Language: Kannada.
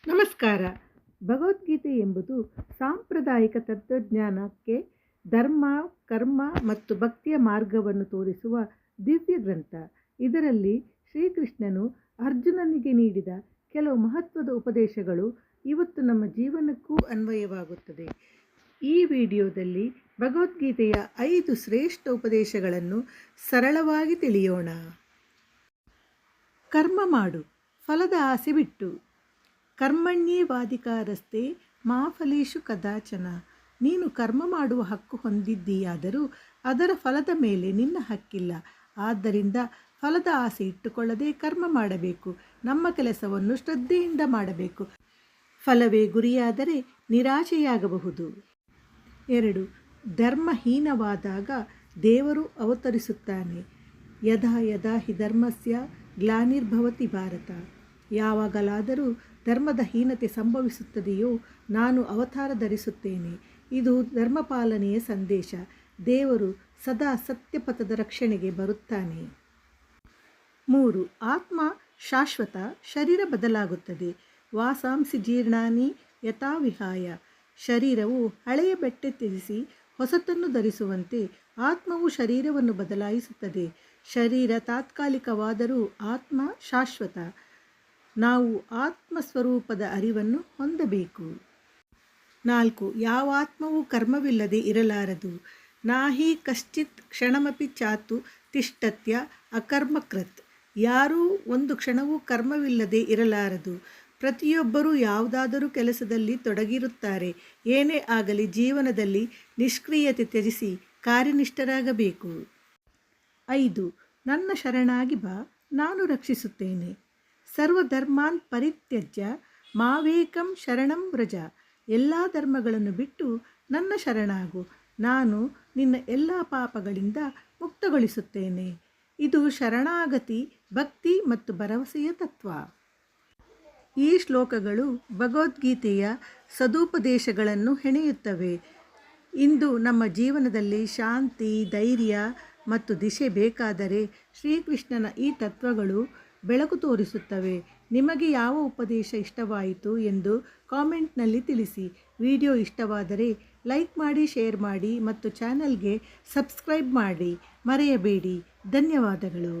ನಮಸ್ಕಾರ. ಭಗವದ್ಗೀತೆ ಎಂಬುದು ಸಾಂಪ್ರದಾಯಿಕ ತತ್ವಜ್ಞಾನಕ್ಕೆ ಧರ್ಮ, ಕರ್ಮ ಮತ್ತು ಭಕ್ತಿಯ ಮಾರ್ಗವನ್ನು ತೋರಿಸುವ ದಿವ್ಯ ಗ್ರಂಥ. ಇದರಲ್ಲಿ ಶ್ರೀಕೃಷ್ಣನು ಅರ್ಜುನನಿಗೆ ನೀಡಿದ ಕೆಲವು ಮಹತ್ವದ ಉಪದೇಶಗಳು ಇವತ್ತು ನಮ್ಮ ಜೀವನಕ್ಕೂ ಅನ್ವಯವಾಗುತ್ತದೆ. ಈ ವಿಡಿಯೋದಲ್ಲಿ ಭಗವದ್ಗೀತೆಯ 5 ಶ್ರೇಷ್ಠ ಉಪದೇಶಗಳನ್ನು ಸರಳವಾಗಿ ತಿಳಿಯೋಣ. ಕರ್ಮ ಮಾಡು, ಫಲದ ಆಸೆ ಬಿಟ್ಟು. ಕರ್ಮಣ್ಯೇವಾಧಿಕಾರಸ್ತೆ ಮಾ ಫಲೇಷು ಕದಾಚನ. ನೀನು ಕರ್ಮ ಮಾಡುವ ಹಕ್ಕು ಹೊಂದಿದ್ದೀಯಾದರೂ ಅದರ ಫಲದ ಮೇಲೆ ನಿನ್ನ ಹಕ್ಕಿಲ್ಲ. ಆದ್ದರಿಂದ ಫಲದ ಆಸೆ ಇಟ್ಟುಕೊಳ್ಳದೆ ಕರ್ಮ ಮಾಡಬೇಕು. ನಮ್ಮ ಕೆಲಸವನ್ನು ಶ್ರದ್ಧೆಯಿಂದ ಮಾಡಬೇಕು. ಫಲವೇ ಗುರಿಯಾದರೆ ನಿರಾಶೆಯಾಗಬಹುದು. 2. ಧರ್ಮಹೀನವಾದಾಗ ದೇವರು ಅವತರಿಸುತ್ತಾನೆ. ಯದಾ ಯದಾ ಹಿ ಧರ್ಮಸ್ಯ ಗ್ಲಾನಿರ್ಭವತಿ ಭಾರತ. ಯಾವಾಗಲಾದರೂ ಧರ್ಮದ ಹೀನತೆ ಸಂಭವಿಸುತ್ತದೆಯೋ ನಾನು ಅವತಾರ ಧರಿಸುತ್ತೇನೆ. ಇದು ಧರ್ಮಪಾಲನೆಯ ಸಂದೇಶ. ದೇವರು ಸದಾ ಸತ್ಯಪಥದ ರಕ್ಷಣೆಗೆ ಬರುತ್ತಾನೆ. 3. ಆತ್ಮ ಶಾಶ್ವತ, ಶರೀರ ಬದಲಾಗುತ್ತದೆ. ವಾಸಾಂಸಿ ಜೀರ್ಣಾನಿ ಯಥಾ ವಿಹಾಯ. ಶರೀರವು ಹಳೆಯ ಬಟ್ಟೆ ತ್ಯಜಿಸಿ ಹೊಸತನ್ನು ಧರಿಸುವಂತೆ ಆತ್ಮವು ಶರೀರವನ್ನು ಬದಲಾಯಿಸುತ್ತದೆ. ಶರೀರ ತಾತ್ಕಾಲಿಕವಾದರೂ ಆತ್ಮ ಶಾಶ್ವತ. ನಾವು ಆತ್ಮಸ್ವರೂಪದ ಅರಿವನ್ನು ಹೊಂದಬೇಕು. 4. ಯಾವ ಆತ್ಮವೂ ಕರ್ಮವಿಲ್ಲದೆ ಇರಲಾರದು. ನಾಹಿ ಕಶ್ಚಿತ್ ಕ್ಷಣಮಪಿ ಚಾತು ತಿಷ್ಠತ್ಯ ಅಕರ್ಮಕೃತ್. ಯಾರೂ ಒಂದು ಕ್ಷಣವೂ ಕರ್ಮವಿಲ್ಲದೆ ಇರಲಾರದು. ಪ್ರತಿಯೊಬ್ಬರೂ ಯಾವುದಾದರೂ ಕೆಲಸದಲ್ಲಿ ತೊಡಗಿರುತ್ತಾರೆ. ಏನೇ ಆಗಲಿ ಜೀವನದಲ್ಲಿ ನಿಷ್ಕ್ರಿಯತೆ ತ್ಯಜಿಸಿ ಕಾರ್ಯನಿಷ್ಠರಾಗಬೇಕು. 5. ನನ್ನ ಶರಣಾಗಿ ಬಾ, ನಾನು ರಕ್ಷಿಸುತ್ತೇನೆ. ಸರ್ವಧರ್ಮಾನ್ ಪರಿತ್ಯಜ್ಯ ಮಾವೇಕಂ ಶರಣಂ ವ್ರಜ. ಎಲ್ಲ ಧರ್ಮಗಳನ್ನು ಬಿಟ್ಟು ನನ್ನ ಶರಣಾಗು, ನಾನು ನಿನ್ನ ಎಲ್ಲ ಪಾಪಗಳಿಂದ ಮುಕ್ತಗೊಳಿಸುತ್ತೇನೆ. ಇದು ಶರಣಾಗತಿ, ಭಕ್ತಿ ಮತ್ತು ಭರವಸೆಯ ತತ್ವ. ಈ ಶ್ಲೋಕಗಳು ಭಗವದ್ಗೀತೆಯ ಸದುಪದೇಶಗಳನ್ನು ಹೆಣೆಯುತ್ತವೆ. ಇಂದು ನಮ್ಮ ಜೀವನದಲ್ಲಿ ಶಾಂತಿ, ಧೈರ್ಯ ಮತ್ತು ದಿಶೆ ಬೇಕಾದರೆ ಶ್ರೀಕೃಷ್ಣನ ಈ ತತ್ವಗಳು ಬೆಳಕು ತೋರಿಸುತ್ತವೆ. ನಿಮಗೆ ಯಾವ ಉಪದೇಶ ಇಷ್ಟವಾಯಿತು ಎಂದು ಕಾಮೆಂಟ್ನಲ್ಲಿ ತಿಳಿಸಿ. ವಿಡಿಯೋ ಇಷ್ಟವಾದರೆ ಲೈಕ್ ಮಾಡಿ, ಶೇರ್ ಮಾಡಿ ಮತ್ತು ಚಾನಲ್ಗೆ ಸಬ್ಸ್ಕ್ರೈಬ್ ಮಾಡಿ ಮರೆಯಬೇಡಿ. ಧನ್ಯವಾದಗಳು.